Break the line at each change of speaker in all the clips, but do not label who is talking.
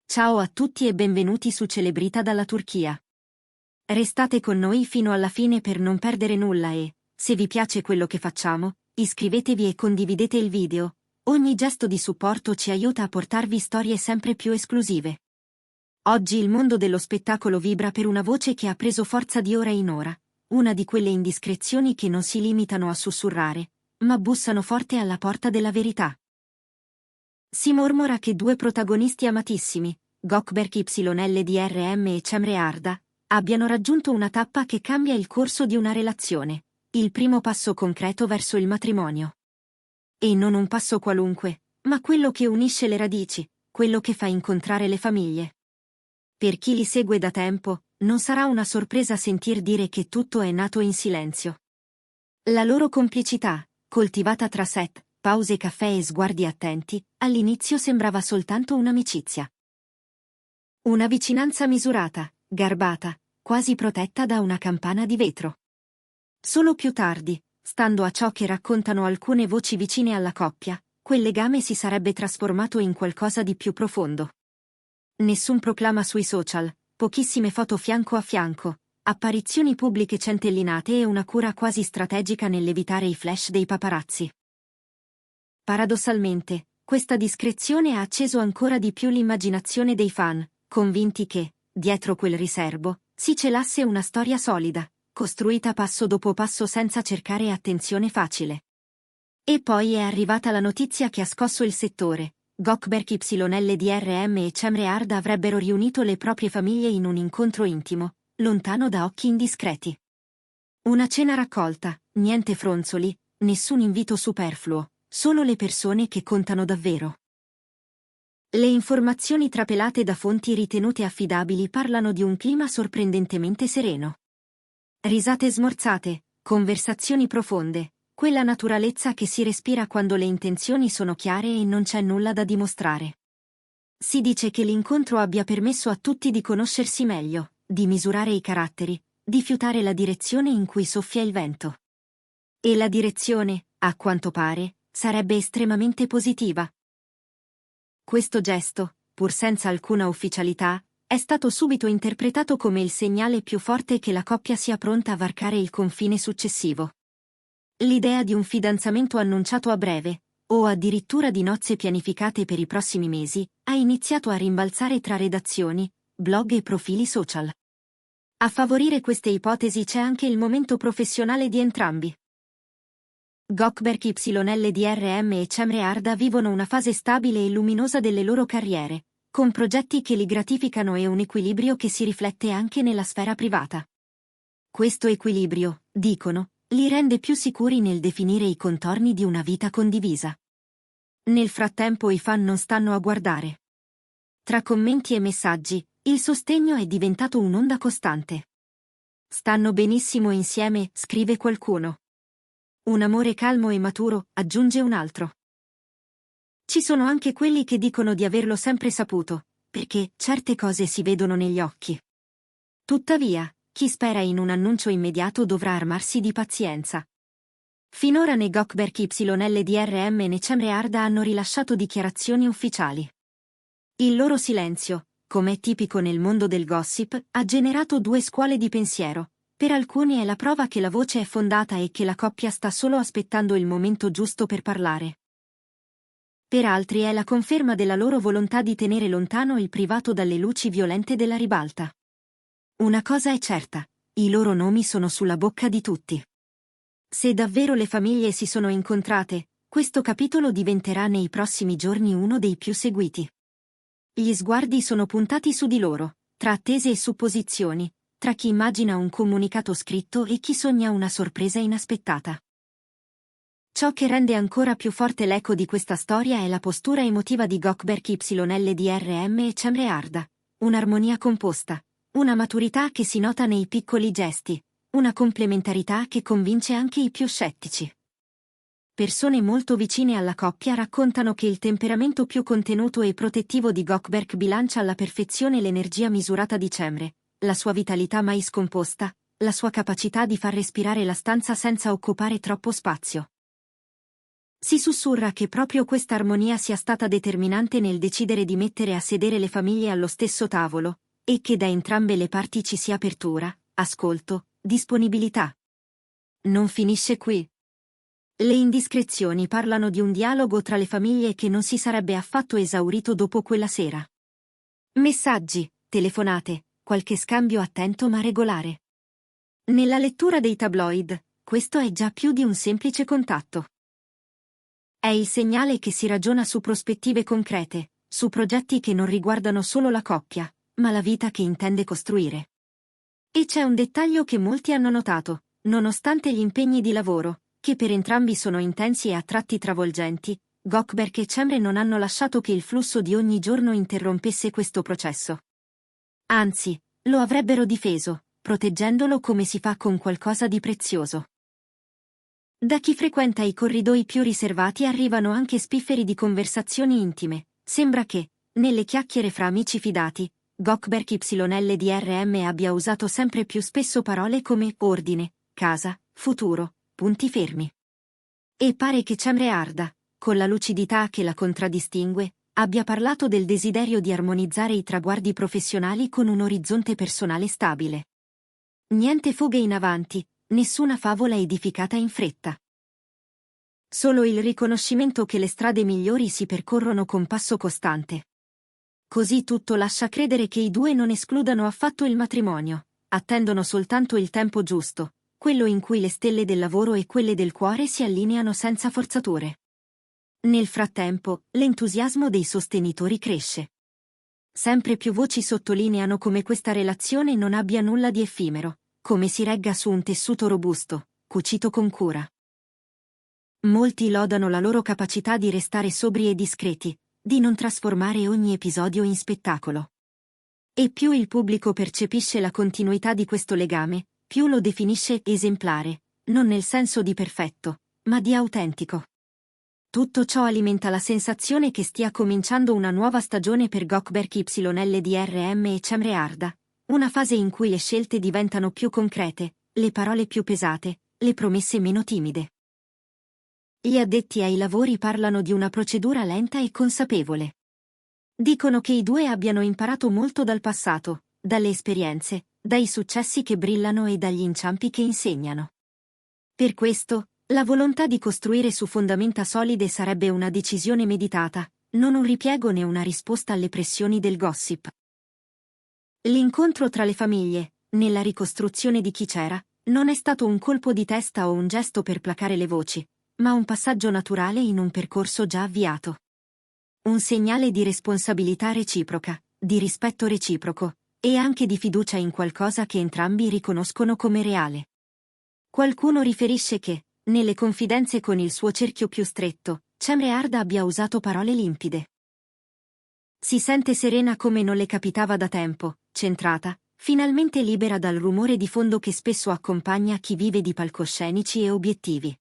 Ciao a tutti e benvenuti su Celebrita dalla Turchia. Restate con noi fino alla fine per non perdere nulla e, se vi piace quello che facciamo, iscrivetevi e condividete il video. Ogni gesto di supporto ci aiuta a portarvi storie sempre più esclusive. Oggi il mondo dello spettacolo vibra per una voce che ha preso forza di ora in ora, una di quelle indiscrezioni che non si limitano a sussurrare, ma bussano forte alla porta della verità. Si mormora che due protagonisti amatissimi, Gökberk YLDRM e Cemre Arda, abbiano raggiunto una tappa che cambia il corso di una relazione, il primo passo concreto verso il matrimonio. E non un passo qualunque, ma quello che unisce le radici, quello che fa incontrare le famiglie. Per chi li segue da tempo, non sarà una sorpresa sentir dire che tutto è nato in silenzio. La loro complicità, coltivata tra set, pause caffè e sguardi attenti, all'inizio sembrava soltanto un'amicizia. Una vicinanza misurata, garbata, quasi protetta da una campana di vetro. Solo più tardi, stando a ciò che raccontano alcune voci vicine alla coppia, quel legame si sarebbe trasformato in qualcosa di più profondo. Nessun proclama sui social, pochissime foto fianco a fianco, apparizioni pubbliche centellinate e una cura quasi strategica nell'evitare i flash dei paparazzi. Paradossalmente, questa discrezione ha acceso ancora di più l'immaginazione dei fan, convinti che, dietro quel riserbo, si celasse una storia solida, costruita passo dopo passo senza cercare attenzione facile. E poi è arrivata la notizia che ha scosso il settore. Gökberk YLDRM e Cemre Arda avrebbero riunito le proprie famiglie in un incontro intimo, lontano da occhi indiscreti. Una cena raccolta, niente fronzoli, nessun invito superfluo, solo le persone che contano davvero. Le informazioni trapelate da fonti ritenute affidabili parlano di un clima sorprendentemente sereno. Risate smorzate, conversazioni profonde, quella naturalezza che si respira quando le intenzioni sono chiare e non c'è nulla da dimostrare. Si dice che l'incontro abbia permesso a tutti di conoscersi meglio, di misurare i caratteri, di fiutare la direzione in cui soffia il vento. E la direzione, a quanto pare, sarebbe estremamente positiva. Questo gesto, pur senza alcuna ufficialità, è stato subito interpretato come il segnale più forte che la coppia sia pronta a varcare il confine successivo. L'idea di un fidanzamento annunciato a breve, o addirittura di nozze pianificate per i prossimi mesi, ha iniziato a rimbalzare tra redazioni, blog e profili social. A favorire queste ipotesi c'è anche il momento professionale di entrambi. Gökberk YLDRM e Cemre Arda vivono una fase stabile e luminosa delle loro carriere, con progetti che li gratificano e un equilibrio che si riflette anche nella sfera privata. Questo equilibrio, dicono, li rende più sicuri nel definire i contorni di una vita condivisa. Nel frattempo i fan non stanno a guardare. Tra commenti e messaggi, il sostegno è diventato un'onda costante. Stanno benissimo insieme, scrive qualcuno. Un amore calmo e maturo, aggiunge un altro. Ci sono anche quelli che dicono di averlo sempre saputo, perché certe cose si vedono negli occhi. Tuttavia, chi spera in un annuncio immediato dovrà armarsi di pazienza. Finora né Gökberk YLDRM né Cemre Arda hanno rilasciato dichiarazioni ufficiali. Il loro silenzio, come è tipico nel mondo del gossip, ha generato due scuole di pensiero. Per alcuni è la prova che la voce è fondata e che la coppia sta solo aspettando il momento giusto per parlare. Per altri è la conferma della loro volontà di tenere lontano il privato dalle luci violente della ribalta. Una cosa è certa, i loro nomi sono sulla bocca di tutti. Se davvero le famiglie si sono incontrate, questo capitolo diventerà nei prossimi giorni uno dei più seguiti. Gli sguardi sono puntati su di loro, tra attese e supposizioni, tra chi immagina un comunicato scritto e chi sogna una sorpresa inaspettata. Ciò che rende ancora più forte l'eco di questa storia è la postura emotiva di Gökberk YLDRM e Cemre Arda, un'armonia composta, una maturità che si nota nei piccoli gesti, una complementarità che convince anche i più scettici. Persone molto vicine alla coppia raccontano che il temperamento più contenuto e protettivo di Gökberk bilancia alla perfezione l'energia misurata di Cemre, la sua vitalità mai scomposta, la sua capacità di far respirare la stanza senza occupare troppo spazio. Si sussurra che proprio questa armonia sia stata determinante nel decidere di mettere a sedere le famiglie allo stesso tavolo, e che da entrambe le parti ci sia apertura, ascolto, disponibilità. Non finisce qui. Le indiscrezioni parlano di un dialogo tra le famiglie che non si sarebbe affatto esaurito dopo quella sera. Messaggi, telefonate, qualche scambio attento ma regolare. Nella lettura dei tabloid, questo è già più di un semplice contatto. È il segnale che si ragiona su prospettive concrete, su progetti che non riguardano solo la coppia, ma la vita che intende costruire. E c'è un dettaglio che molti hanno notato, nonostante gli impegni di lavoro, che per entrambi sono intensi e a tratti travolgenti, Gökberk e Cemre non hanno lasciato che il flusso di ogni giorno interrompesse questo processo. Anzi, lo avrebbero difeso, proteggendolo come si fa con qualcosa di prezioso. Da chi frequenta i corridoi più riservati arrivano anche spifferi di conversazioni intime. Sembra che, nelle chiacchiere fra amici fidati, Gökberk YLDRM abbia usato sempre più spesso parole come ordine, casa, futuro, punti fermi. E pare che Cemre Arda, con la lucidità che la contraddistingue, abbia parlato del desiderio di armonizzare i traguardi professionali con un orizzonte personale stabile. Niente fughe in avanti, nessuna favola edificata in fretta. Solo il riconoscimento che le strade migliori si percorrono con passo costante. Così tutto lascia credere che i due non escludano affatto il matrimonio, attendono soltanto il tempo giusto, quello in cui le stelle del lavoro e quelle del cuore si allineano senza forzature. Nel frattempo, l'entusiasmo dei sostenitori cresce. Sempre più voci sottolineano come questa relazione non abbia nulla di effimero, come si regga su un tessuto robusto, cucito con cura. Molti lodano la loro capacità di restare sobri e discreti, di non trasformare ogni episodio in spettacolo. E più il pubblico percepisce la continuità di questo legame, più lo definisce esemplare, non nel senso di perfetto, ma di autentico. Tutto ciò alimenta la sensazione che stia cominciando una nuova stagione per Gökberk YLDRM e Cemre Arda, una fase in cui le scelte diventano più concrete, le parole più pesate, le promesse meno timide. Gli addetti ai lavori parlano di una procedura lenta e consapevole. Dicono che i due abbiano imparato molto dal passato, dalle esperienze, dai successi che brillano e dagli inciampi che insegnano. Per questo, la volontà di costruire su fondamenta solide sarebbe una decisione meditata, non un ripiego né una risposta alle pressioni del gossip. L'incontro tra le famiglie, nella ricostruzione di Chi c'era, non è stato un colpo di testa o un gesto per placare le voci, ma un passaggio naturale in un percorso già avviato. Un segnale di responsabilità reciproca, di rispetto reciproco, e anche di fiducia in qualcosa che entrambi riconoscono come reale. Qualcuno riferisce che, nelle confidenze con il suo cerchio più stretto, Cemre Arda abbia usato parole limpide. Si sente serena come non le capitava da tempo, centrata, finalmente libera dal rumore di fondo che spesso accompagna chi vive di palcoscenici e obiettivi.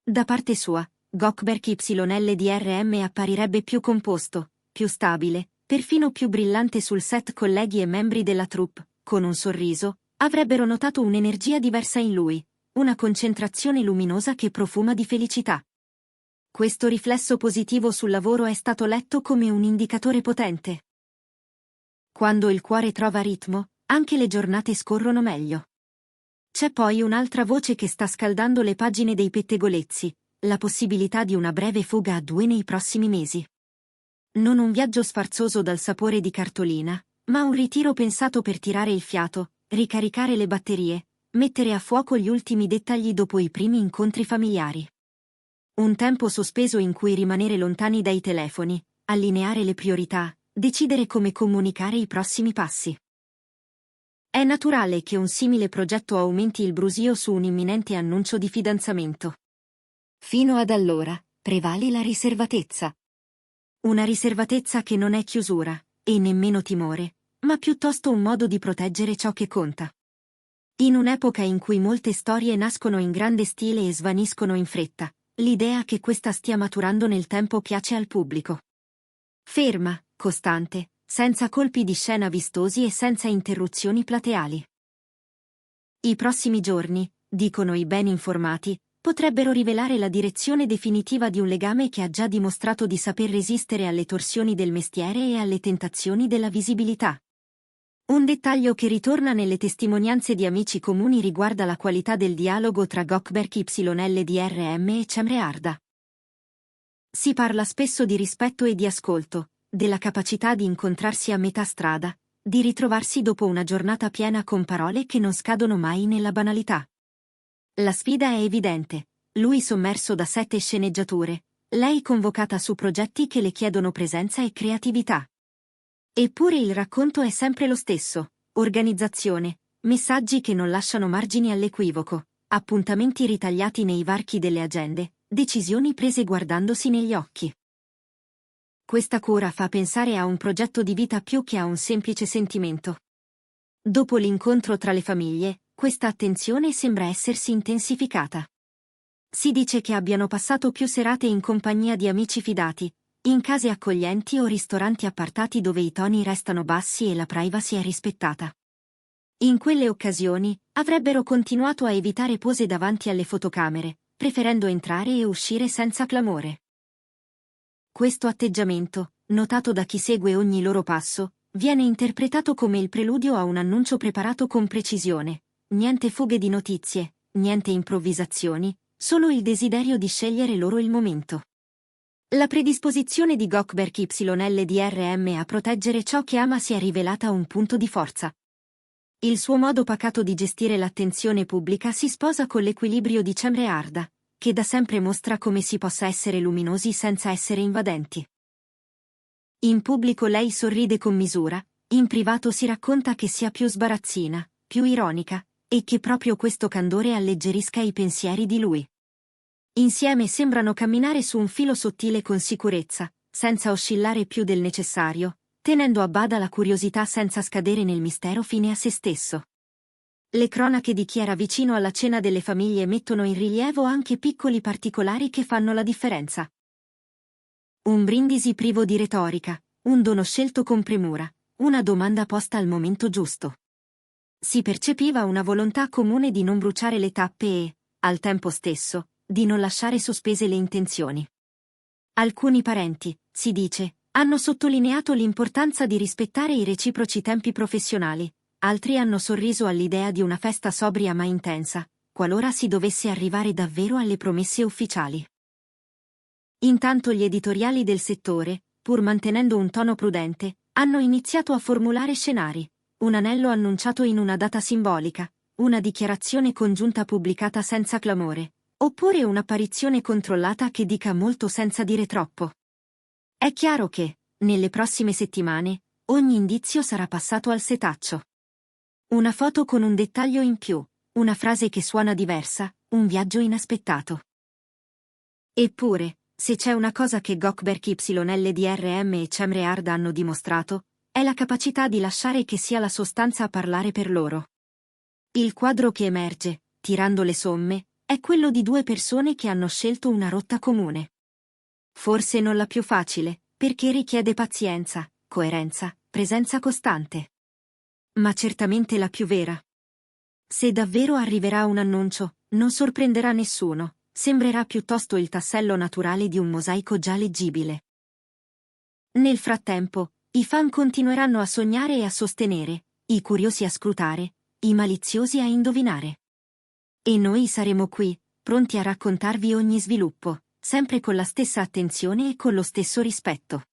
Da parte sua, Gökberk YLDRM apparirebbe più composto, più stabile, perfino più brillante sul set. Colleghi e membri della troupe, con un sorriso, avrebbero notato un'energia diversa in lui, una concentrazione luminosa che profuma di felicità. Questo riflesso positivo sul lavoro è stato letto come un indicatore potente. Quando il cuore trova ritmo, anche le giornate scorrono meglio. C'è poi un'altra voce che sta scaldando le pagine dei pettegolezzi, la possibilità di una breve fuga a due nei prossimi mesi. Non un viaggio sfarzoso dal sapore di cartolina, ma un ritiro pensato per tirare il fiato, ricaricare le batterie, mettere a fuoco gli ultimi dettagli dopo i primi incontri familiari. Un tempo sospeso in cui rimanere lontani dai telefoni, allineare le priorità, decidere come comunicare i prossimi passi. È naturale che un simile progetto aumenti il brusio su un imminente annuncio di fidanzamento. Fino ad allora, prevale la riservatezza. Una riservatezza che non è chiusura, e nemmeno timore, ma piuttosto un modo di proteggere ciò che conta. In un'epoca in cui molte storie nascono in grande stile e svaniscono in fretta, l'idea che questa stia maturando nel tempo piace al pubblico. Ferma, costante, senza colpi di scena vistosi e senza interruzioni plateali. I prossimi giorni, dicono i ben informati, potrebbero rivelare la direzione definitiva di un legame che ha già dimostrato di saper resistere alle torsioni del mestiere e alle tentazioni della visibilità. Un dettaglio che ritorna nelle testimonianze di amici comuni riguarda la qualità del dialogo tra Gökberk YLDRM e Cemre Arda. Si parla spesso di rispetto e di ascolto, della capacità di incontrarsi a metà strada, di ritrovarsi dopo una giornata piena con parole che non scadono mai nella banalità. La sfida è evidente, lui sommerso da 7 sceneggiature, lei convocata su progetti che le chiedono presenza e creatività. Eppure il racconto è sempre lo stesso: organizzazione, messaggi che non lasciano margini all'equivoco, appuntamenti ritagliati nei varchi delle agende, decisioni prese guardandosi negli occhi. Questa cura fa pensare a un progetto di vita più che a un semplice sentimento. Dopo l'incontro tra le famiglie, questa attenzione sembra essersi intensificata. Si dice che abbiano passato più serate in compagnia di amici fidati, in case accoglienti o ristoranti appartati dove i toni restano bassi e la privacy è rispettata. In quelle occasioni, avrebbero continuato a evitare pose davanti alle fotocamere, preferendo entrare e uscire senza clamore. Questo atteggiamento, notato da chi segue ogni loro passo, viene interpretato come il preludio a un annuncio preparato con precisione: niente fughe di notizie, niente improvvisazioni, solo il desiderio di scegliere loro il momento. La predisposizione di Gökberk YLDRM a proteggere ciò che ama si è rivelata un punto di forza. Il suo modo pacato di gestire l'attenzione pubblica si sposa con l'equilibrio di Cemre Arda, che da sempre mostra come si possa essere luminosi senza essere invadenti. In pubblico lei sorride con misura, in privato si racconta che sia più sbarazzina, più ironica, e che proprio questo candore alleggerisca i pensieri di lui. Insieme sembrano camminare su un filo sottile con sicurezza, senza oscillare più del necessario, tenendo a bada la curiosità senza scadere nel mistero fine a se stesso. Le cronache di chi era vicino alla cena delle famiglie mettono in rilievo anche piccoli particolari che fanno la differenza. Un brindisi privo di retorica, un dono scelto con premura, una domanda posta al momento giusto. Si percepiva una volontà comune di non bruciare le tappe e, al tempo stesso, di non lasciare sospese le intenzioni. Alcuni parenti, si dice, hanno sottolineato l'importanza di rispettare i reciproci tempi professionali, altri hanno sorriso all'idea di una festa sobria ma intensa, qualora si dovesse arrivare davvero alle promesse ufficiali. Intanto gli editoriali del settore, pur mantenendo un tono prudente, hanno iniziato a formulare scenari: un anello annunciato in una data simbolica, una dichiarazione congiunta pubblicata senza clamore, oppure un'apparizione controllata che dica molto senza dire troppo. È chiaro che, nelle prossime settimane, ogni indizio sarà passato al setaccio. Una foto con un dettaglio in più, una frase che suona diversa, un viaggio inaspettato. Eppure, se c'è una cosa che Gökberk YLDRM e Cemre Arda hanno dimostrato, è la capacità di lasciare che sia la sostanza a parlare per loro. Il quadro che emerge, tirando le somme, è quello di due persone che hanno scelto una rotta comune. Forse non la più facile, perché richiede pazienza, coerenza, presenza costante. Ma certamente la più vera. Se davvero arriverà un annuncio, non sorprenderà nessuno, sembrerà piuttosto il tassello naturale di un mosaico già leggibile. Nel frattempo, i fan continueranno a sognare e a sostenere, i curiosi a scrutare, i maliziosi a indovinare. E noi saremo qui, pronti a raccontarvi ogni sviluppo, sempre con la stessa attenzione e con lo stesso rispetto.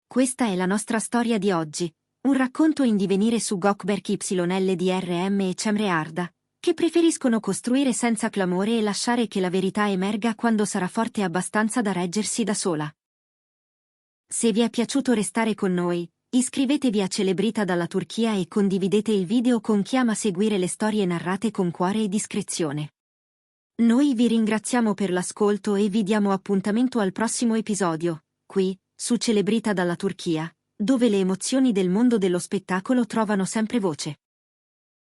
Questa è la nostra storia di oggi, un racconto in divenire su Gökberk YLDRM e Cemre Arda, che preferiscono costruire senza clamore e lasciare che la verità emerga quando sarà forte abbastanza da reggersi da sola. Se vi è piaciuto restare con noi, iscrivetevi a Celebrita dalla Turchia e condividete il video con chi ama seguire le storie narrate con cuore e discrezione. Noi vi ringraziamo per l'ascolto e vi diamo appuntamento al prossimo episodio, qui, su Celebrita dalla Turchia, dove le emozioni del mondo dello spettacolo trovano sempre voce.